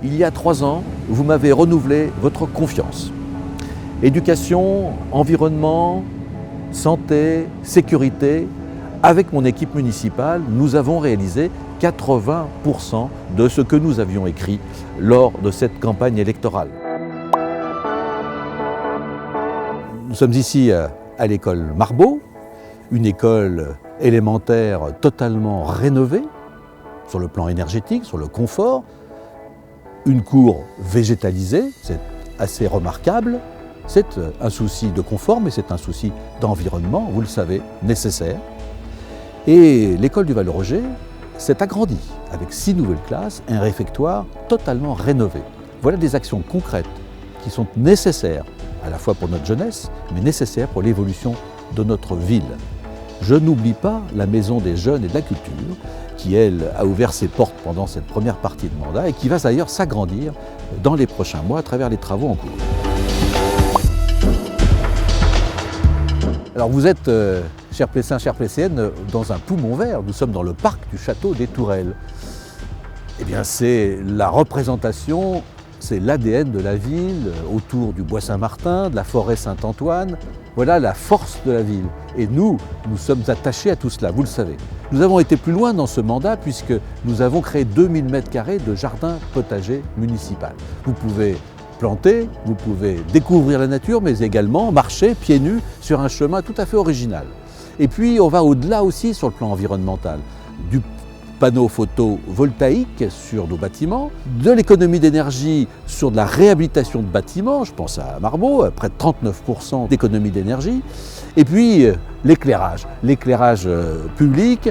il y a 3 ans, vous m'avez renouvelé votre confiance. Éducation, environnement, santé, sécurité, avec mon équipe municipale, nous avons réalisé 80% de ce que nous avions écrit lors de cette campagne électorale. Nous sommes ici à l'école Marbeau, une école élémentaire totalement rénovée sur le plan énergétique, sur le confort, une cour végétalisée, c'est assez remarquable. C'est un souci de confort, mais c'est un souci d'environnement, vous le savez, nécessaire. Et l'école du Val-de-Roger s'est agrandie avec 6 nouvelles classes et un réfectoire totalement rénové. Voilà des actions concrètes qui sont nécessaires à la fois pour notre jeunesse, mais nécessaires pour l'évolution de notre ville. Je n'oublie pas la Maison des Jeunes et de la Culture, qui, elle, a ouvert ses portes pendant cette première partie de mandat et qui va d'ailleurs s'agrandir dans les prochains mois à travers les travaux en cours. Alors vous êtes, chers Plesséens, chères Plesséennes, dans un poumon vert. Nous sommes dans le parc du château des Tourelles. Eh bien c'est la représentation, c'est l'ADN de la ville, autour du bois Saint-Martin, de la forêt Saint-Antoine. Voilà la force de la ville. Et nous sommes attachés à tout cela, vous le savez. Nous avons été plus loin dans ce mandat puisque nous avons créé 2000 m² de jardin potager municipal. Vous pouvez planter, vous pouvez découvrir la nature, mais également marcher pieds nus sur un chemin tout à fait original. Et puis on va au-delà aussi sur le plan environnemental, du panneau photovoltaïque sur nos bâtiments, de l'économie d'énergie sur de la réhabilitation de bâtiments, je pense à Marbeau, près de 39% d'économie d'énergie, et puis l'éclairage public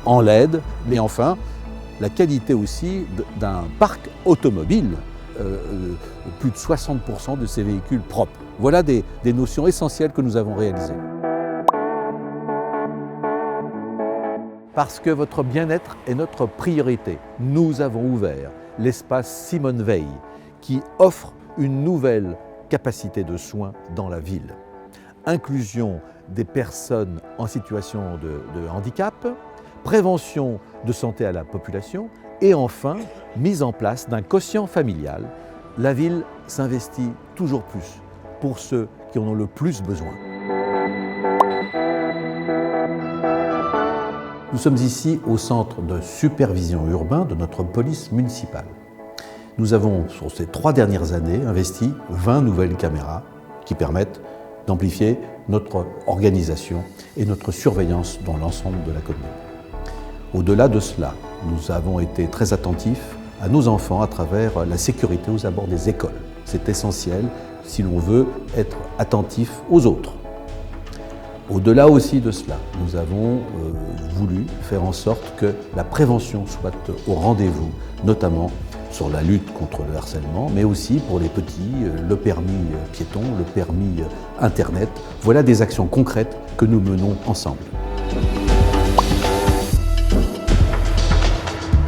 en LED, et enfin la qualité aussi d'un parc automobile, plus de 60% de ces véhicules propres. Voilà des notions essentielles que nous avons réalisées. Parce que votre bien-être est notre priorité, nous avons ouvert l'espace Simone Veil qui offre une nouvelle capacité de soins dans la ville. Inclusion des personnes en situation de handicap, prévention de santé à la population et enfin, mise en place d'un quotient familial. La ville s'investit toujours plus pour ceux qui en ont le plus besoin. Nous sommes ici au centre de supervision urbain de notre police municipale. Nous avons, sur ces 3 dernières années, investi 20 nouvelles caméras qui permettent d'amplifier notre organisation et notre surveillance dans l'ensemble de la commune. Au-delà de cela, nous avons été très attentifs à nos enfants à travers la sécurité aux abords des écoles. C'est essentiel si l'on veut être attentif aux autres. Au-delà aussi de cela, nous avons voulu faire en sorte que la prévention soit au rendez-vous, notamment sur la lutte contre le harcèlement, mais aussi pour les petits, le permis piéton, le permis Internet. Voilà des actions concrètes que nous menons ensemble.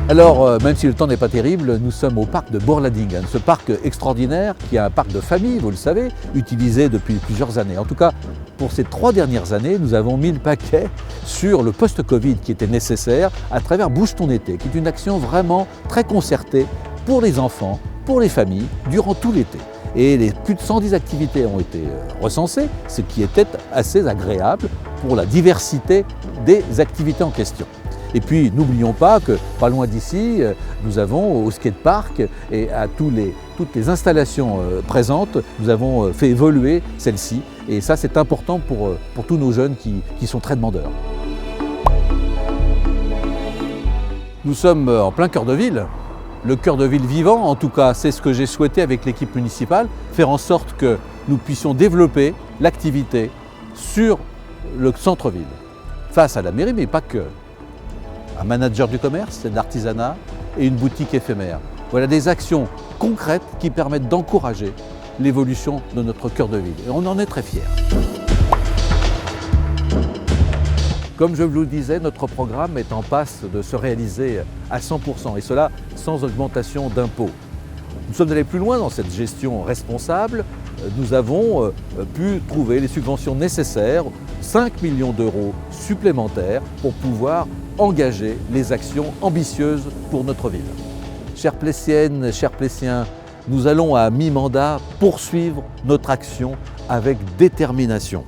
Alors, même si le temps n'est pas terrible, nous sommes au parc de Bourladingen, ce parc extraordinaire qui est un parc de famille, vous le savez, utilisé depuis plusieurs années. En tout cas, pour ces 3 dernières années, nous avons mis le paquet sur le post-Covid qui était nécessaire à travers Bouge ton été, qui est une action vraiment très concertée pour les enfants, pour les familles, durant tout l'été. Et plus de 110 activités ont été recensées, ce qui était assez agréable pour la diversité des activités en question. Et puis n'oublions pas que pas loin d'ici, nous avons au skatepark et à toutes les installations présentes, nous avons fait évoluer celles-ci. Et ça c'est important pour tous nos jeunes qui sont très demandeurs. Nous sommes en plein cœur de ville, le cœur de ville vivant, en tout cas c'est ce que j'ai souhaité avec l'équipe municipale, faire en sorte que nous puissions développer l'activité sur le centre-ville, face à la mairie, mais pas que. Un manager du commerce, de l'artisanat et une boutique éphémère. Voilà des actions concrètes qui permettent d'encourager l'évolution de notre cœur de ville. Et on en est très fiers. Comme je vous le disais, notre programme est en passe de se réaliser à 100%, et cela sans augmentation d'impôts. Nous sommes allés plus loin dans cette gestion responsable. Nous avons pu trouver les subventions nécessaires, 5 millions d'euros supplémentaires pour pouvoir engager les actions ambitieuses pour notre ville. Chères Plessiennes, chers Plessiens, nous allons à mi-mandat poursuivre notre action avec détermination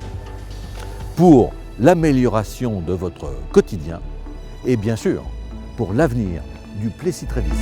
pour l'amélioration de votre quotidien et bien sûr pour l'avenir du Plessis-Tréviso.